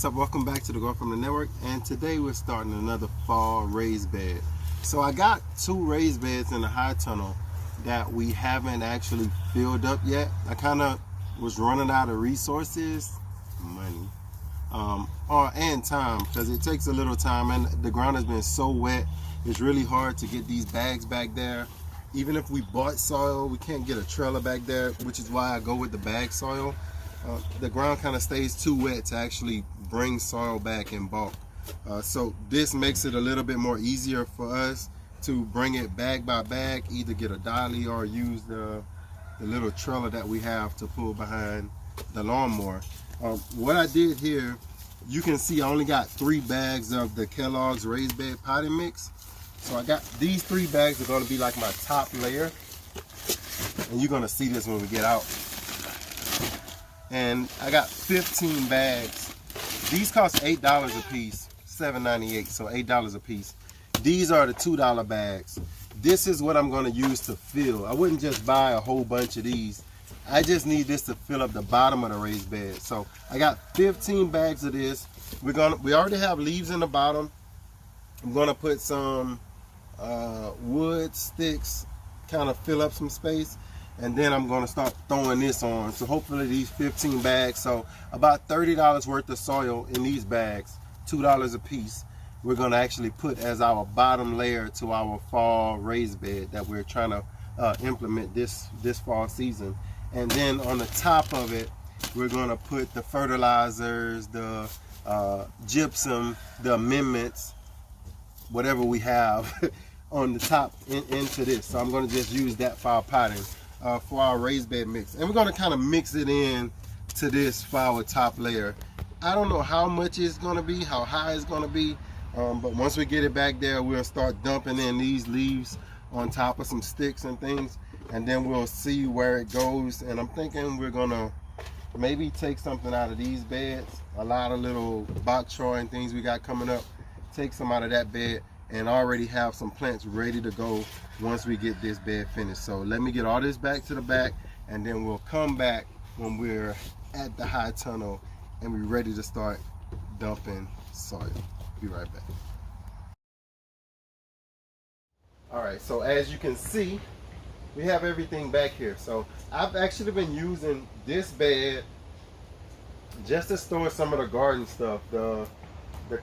What's up? Welcome back to the Grow From the Network, and today we're starting another fall raised bed. So I got two raised beds in the high tunnel that we haven't actually filled up yet. I kind of was running out of resources, money, and time, because it takes a little time, and the ground has been so wet. It's really hard to get these bags back there. Even if we bought soil, we can't get a trailer back there, which is why I go with the bag soil. The ground kind of stays too wet to actually bring soil back in bulk. So this makes it a little bit more easier for us to bring it bag by bag, either get a dolly or use the little trailer that we have to pull behind the lawnmower. What I did here, you can see I only got 3 bags of the Kellogg's raised bed potting mix. So I got these 3 bags are going to be like my top layer, and you're going to see this when we get out. And I got 15 bags. These cost $8 a piece, $7.98, so $8 a piece. These are the $2 bags. This is what I'm going to use to fill. I wouldn't just buy a whole bunch of these. I just need this to fill up the bottom of the raised bed. So I got 15 bags of this. We already have leaves in the bottom. I'm going to put some wood sticks, kind of fill up some space. And then I'm going to start throwing this on. So hopefully these 15 bags, so about $30 worth of soil in these bags, $2 a piece, we're going to actually put as our bottom layer to our fall raised bed that we're trying to implement this fall season. And then on the top of it, we're going to put the fertilizers, the gypsum, the amendments, whatever we have on the top into this. So I'm going to just use that for our potting. For our raised bed mix, and we're going to kind of mix it in to this for our top layer. I don't know how much it's going to be, how high it's going to be, but once we get it back there, we'll start dumping in these leaves on top of some sticks and things, and then we'll see where it goes. And I'm thinking we're going to maybe take something out of these beds, a lot of little bok choy and things we got coming up, take some out of that bed and already have some plants ready to go once we get this bed finished. So let me get all this back to the back, and then we'll come back when we're at the high tunnel and we're ready to start dumping soil. Be right back. All right, so as you can see, we have everything back here. So I've actually been using this bed just to store some of the garden stuff, the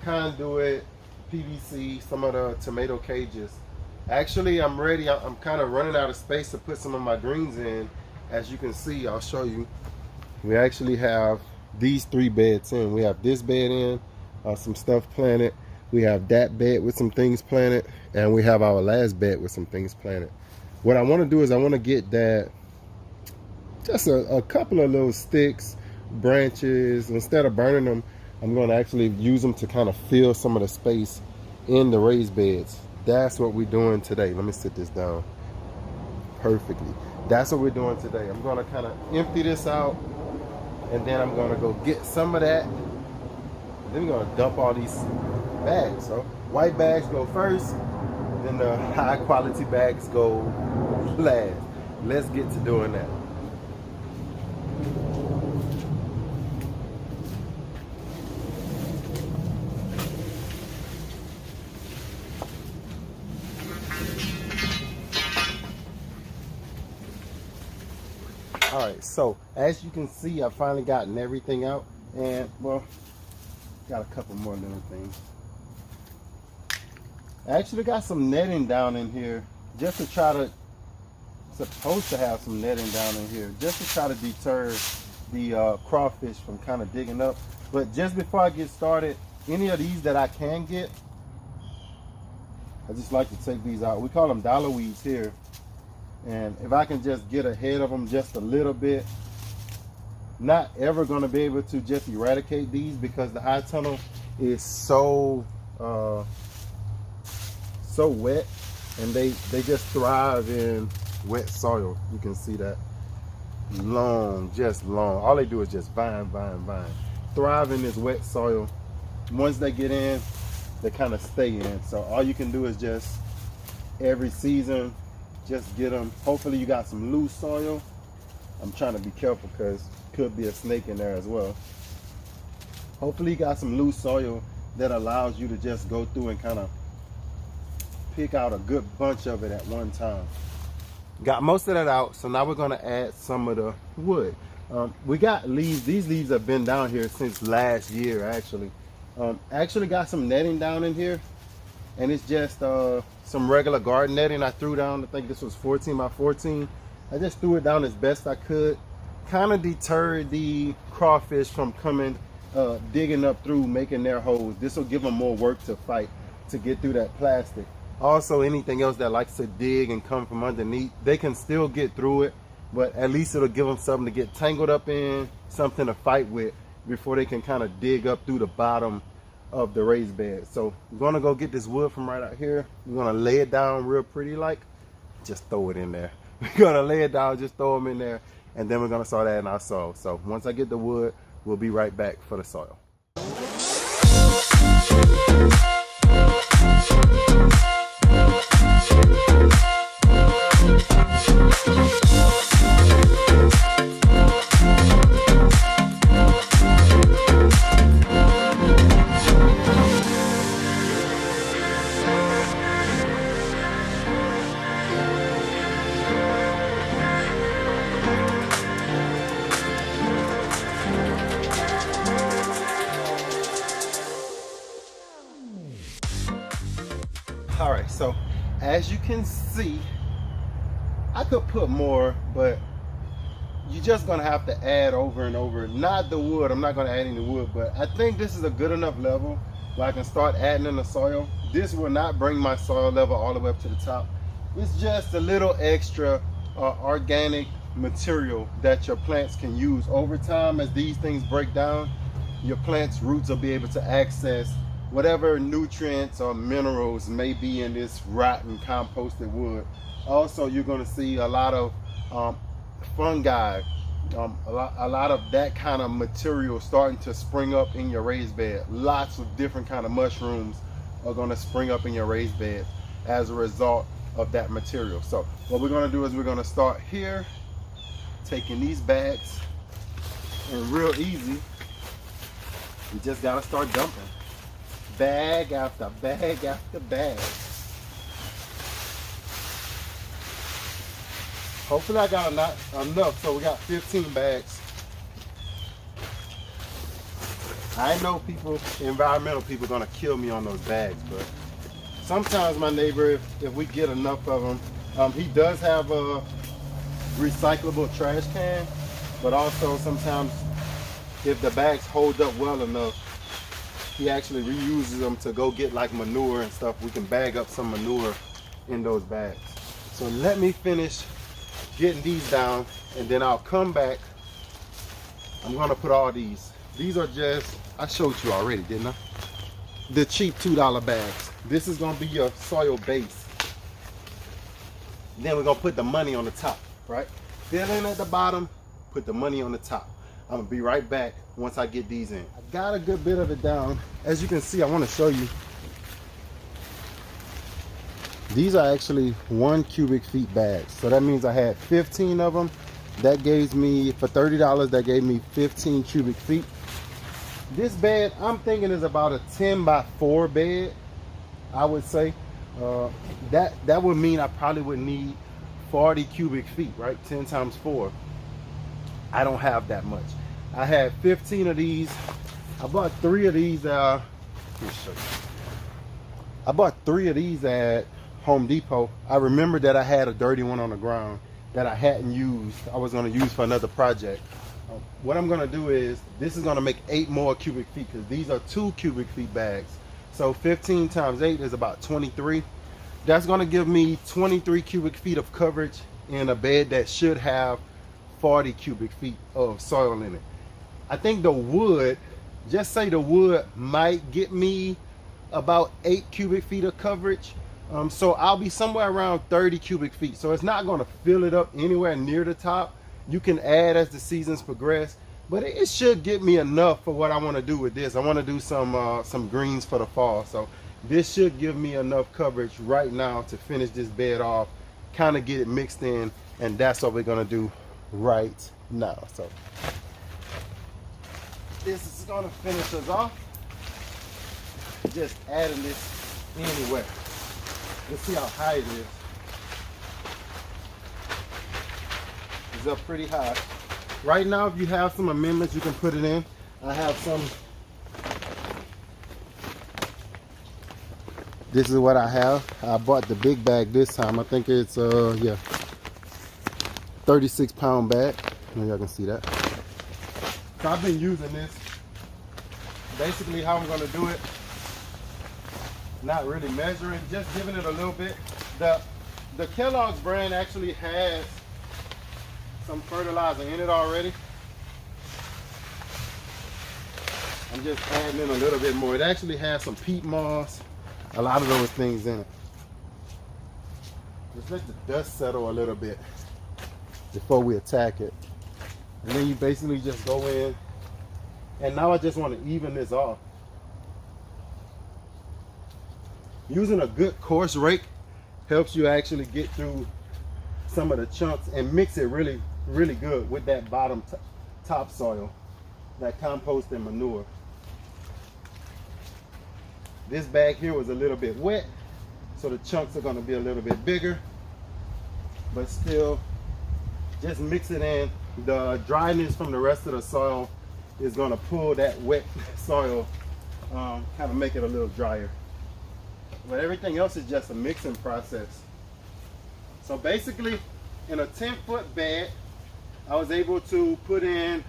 conduit, PVC, some of the tomato cages. Actually, I'm ready. I'm kind of running out of space to put some of my greens in. As you can see, I'll show you. We actually have these 3 beds in. We have this bed in, some stuff planted. We have that bed with some things planted, and we have our last bed with some things planted. What I want to do is I want to get that, just a couple of little sticks, branches. Instead of burning them, I'm going to actually use them to kind of fill some of the space in the raised beds. That's what we're doing today. Let me sit this down perfectly. That's what we're doing today. I'm going to kind of empty this out, and then I'm going to go get some of that. Then we're going to dump all these bags. So white bags go first, then the high quality bags go last. Let's get to doing that. All right, so as you can see, I've finally gotten everything out, and well, got a couple more little things. I actually got some netting down in here just to try to, supposed to have some netting down in here just to try to deter the crawfish from kind of digging up. But just before I get started, any of these that I can get, I just like to take these out. We call them dollar weeds here. And if I can just get ahead of them just a little bit, not ever going to be able to just eradicate these because the high tunnel is so wet, and they just thrive in wet soil. You can see that just long. All they do is just vine. Thrive in this wet soil. Once they get in, they kind of stay in. So all you can do is just every season, just get them. Hopefully you got some loose soil. I'm trying to be careful because could be a snake in there as well. Hopefully you got some loose soil that allows you to just go through and kind of pick out a good bunch of it at one time. Got most of that out, so now we're going to add some of the wood. We got leaves. These leaves have been down here since last year, actually. Actually got some netting down in here, and it's just some regular garden netting I threw down. I think this was 14 by 14. I just threw it down as best I could. Kind of deterred the crawfish from coming, digging up through, making their holes. This will give them more work to fight to get through that plastic. Also, anything else that likes to dig and come from underneath, they can still get through it, but at least it'll give them something to get tangled up in, something to fight with before they can kind of dig up through the bottom of the raised bed. So we're gonna go get this wood from right out here. We're gonna lay it down real pretty, like just throw it in there. We're gonna lay it down, just throw them in there, and then we're gonna start adding our soil. So once I get the wood, we'll be right back for the soil. All right, so as you can see, I could put more, but you're just gonna have to add over and over. Not the wood, I'm not gonna add any wood, but I think this is a good enough level where I can start adding in the soil. This will not bring my soil level all the way up to the top. It's just a little extra organic material that your plants can use over time. As these things break down, your plant's roots will be able to access whatever nutrients or minerals may be in this rotten composted wood. Also, you're going to see a lot of fungi, a lot of that kind of material starting to spring up in your raised bed. Lots of different kind of mushrooms are going to spring up in your raised bed as a result of that material. So what we're going to do is we're going to start here, taking these bags, and real easy, you just got to start dumping. Bag after bag after bag. Hopefully I got enough, so we got 15 bags. I know people, environmental people, are gonna kill me on those bags, but sometimes my neighbor, if we get enough of them, he does have a recyclable trash can, but also sometimes if the bags hold up well enough, he actually reuses them to go get like manure and stuff. We can bag up some manure in those bags. So let me finish getting these down, and then I'll come back. I'm gonna put all these. These are just, I showed you already, didn't I? The cheap $2 bags. This is gonna be your soil base. Then we're gonna put the money on the top, right? Fill in at the bottom, put the money on the top. I'm gonna be right back once I get these in. I got a good bit of it down. As you can see, I want to show you. These are actually 1 cubic feet bags. So that means I had 15 of them. That gave me, for $30, that gave me 15 cubic feet. This bed, I'm thinking, is about a 10 by 4 bed, I would say. That would mean I probably would need 40 cubic feet, right? 10 times 4. I don't have that much. I had 15 of these. I bought 3 of these. Let me show you. I bought 3 of these at Home Depot. I remember that I had a dirty one on the ground that I hadn't used. I was going to use for another project. What I'm going to do is, this is going to make 8 more cubic feet, because these are 2 cubic feet bags. So 15 times 8 is about 23. That's going to give me 23 cubic feet of coverage in a bed that should have 40 cubic feet of soil in it. I think the wood, just say the wood might get me about 8 cubic feet of coverage. So I'll be somewhere around 30 cubic feet. So it's not going to fill it up anywhere near the top. You can add as the seasons progress, but it should get me enough for what I want to do with this. I want to do some greens for the fall. So this should give me enough coverage right now to finish this bed off, kind of get it mixed in, and that's what we're going to do right now. So this is gonna finish us off. Just adding this anywhere. Let's see how high it is. It's up pretty high. Right now, if you have some amendments, you can put it in. I have some. This is what I have. I bought the big bag this time. I think it's, yeah, 36-pound bag. I know y'all can see that. So I've been using this. Basically how I'm gonna do it, not really measuring, just giving it a little bit. The Kellogg's brand actually has some fertilizer in it already. I'm just adding in a little bit more. It actually has some peat moss, a lot of those things in it. Just let the dust settle a little bit before we attack it. And then you basically just go in, and now I just want to even this off. Using a good coarse rake helps you actually get through some of the chunks and mix it really, really good with that bottom topsoil, that compost and manure. This bag here was a little bit wet, so the chunks are going to be a little bit bigger, but still just mix it in. The dryness from the rest of the soil is going to pull that wet soil, kind of make it a little drier. But everything else is just a mixing process. So basically, in a 10-foot bed, I was able to put in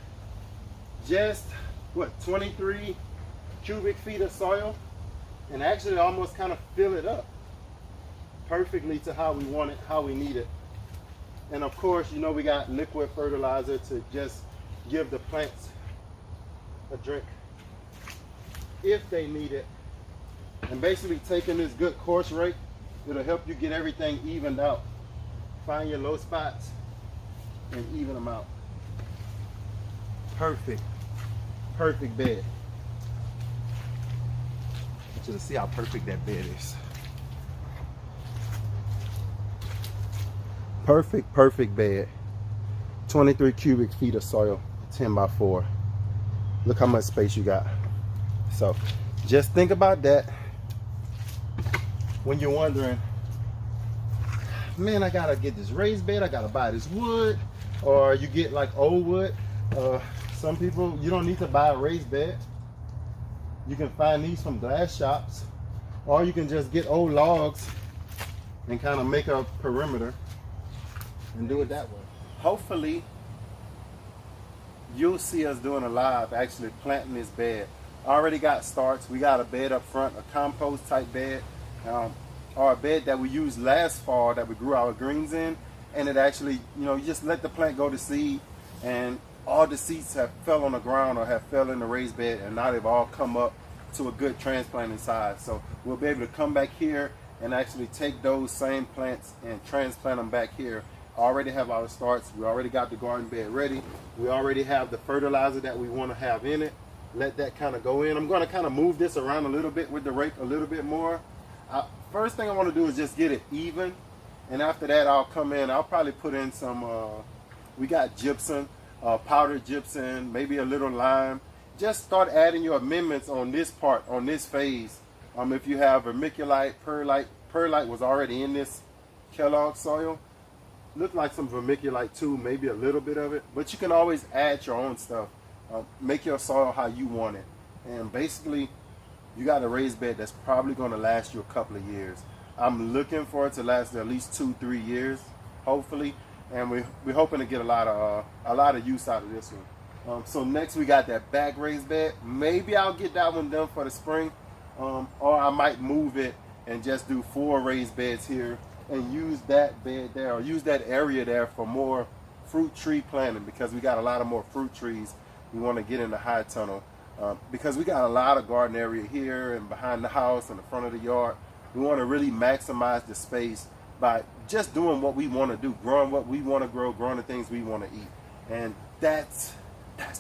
just, what, 23 cubic feet of soil, and actually almost kind of fill it up perfectly to how we want it, how we need it. And of course, you know, we got liquid fertilizer to just give the plants a drink if they need it. And basically taking this good coarse rake, it'll help you get everything evened out. Find your low spots and even them out. Perfect, perfect bed. I want you to see how perfect that bed is. Perfect, perfect bed. 23 cubic feet of soil, 10 by 4. Look how much space you got. So just think about that when you're wondering, man, I gotta get this raised bed, I gotta buy this wood, or you get like old wood. Some people, you don't need to buy a raised bed. You can find these from glass shops, or you can just get old logs and kind of make a perimeter and do it that way. Hopefully you'll see us doing a live actually planting this bed. I already got starts. We got a bed up front, a compost type bed, or a bed that we used last fall that we grew our greens in, and it actually, you know, you just let the plant go to seed, and all the seeds have fell on the ground or have fell in the raised bed, and now they've all come up to a good transplanting size. So we'll be able to come back here and actually take those same plants and transplant them back here. I already have our starts. We already got the garden bed ready. We already have the fertilizer that we want to have in it. Let that kind of go in. I'm going to kind of move this around a little bit with the rake a little bit more. First thing I want to do is just get it even, and after that I'll come in. I'll probably put in some, we got gypsum, powdered gypsum, maybe a little lime. Just start adding your amendments on this part, on this phase. If you have vermiculite, perlite was already in this Kellogg soil. Look like some vermiculite too, maybe a little bit of it, but you can always add your own stuff. Make your soil how you want it. And basically, you got a raised bed that's probably going to last you a couple of years. I'm looking for it to last at least 2-3 years, hopefully, and we're hoping to get a lot of use out of this one. So next we got that back raised bed. Maybe I'll get that one done for the spring, or I might move it and just do 4 raised beds here and use that bed there, or use that area there for more fruit tree planting, because we got a lot of more fruit trees we want to get in the high tunnel. Because we got a lot of garden area here and behind the house and the front of the yard. We want to really maximize the space by just doing what we want to do, growing what we want to grow, growing the things we want to eat. And that's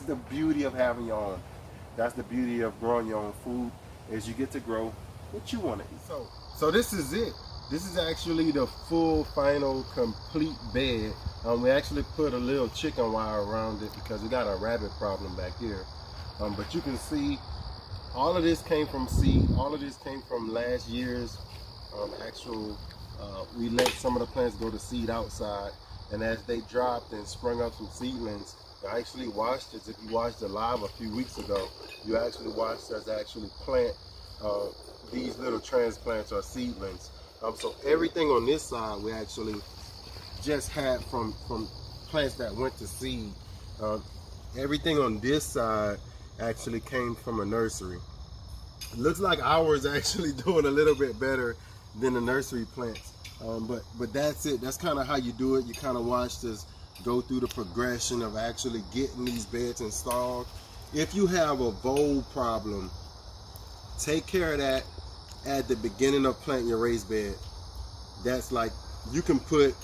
the beauty of having your own. That's the beauty of growing your own food, is you get to grow what you want to eat. So this is it. This is actually the full, final, complete bed. We actually put a little chicken wire around it because we got a rabbit problem back here. But you can see all of this came from seed. All of this came from last year's actual, we let some of the plants go to seed outside, and as they dropped and sprung up some seedlings, I actually watched this. If you watched the live a few weeks ago, you actually watched us actually plant these little transplants or seedlings. So everything on this side we actually just had from plants that went to seed. Everything on this side actually came from a nursery. It looks like ours actually doing a little bit better than the nursery plants. But that's it. That's kind of how you do it. You kind of watch this go through the progression of actually getting these beds installed. If you have a vole problem, take care of that at the beginning of planting your raised bed. That's like, you can put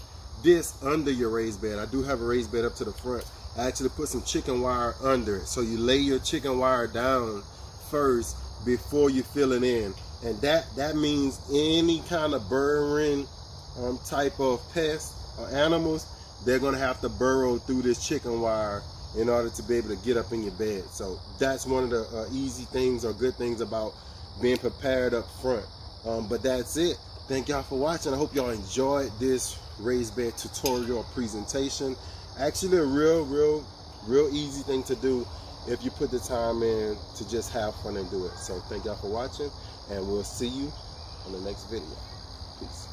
this under your raised bed. I do have a raised bed up to the front. I actually put some chicken wire under it. So you lay your chicken wire down first before you fill it in. And that means any kind of burrowing type of pests or animals, they're gonna have to burrow through this chicken wire in order to be able to get up in your bed. So that's one of the easy things or good things about being prepared up front. But that's it. Thank y'all for watching. I hope y'all enjoyed this raised bed tutorial presentation. Actually a real easy thing to do if you put the time in to just have fun and do it. So thank y'all for watching, and we'll see you on the next video. Peace.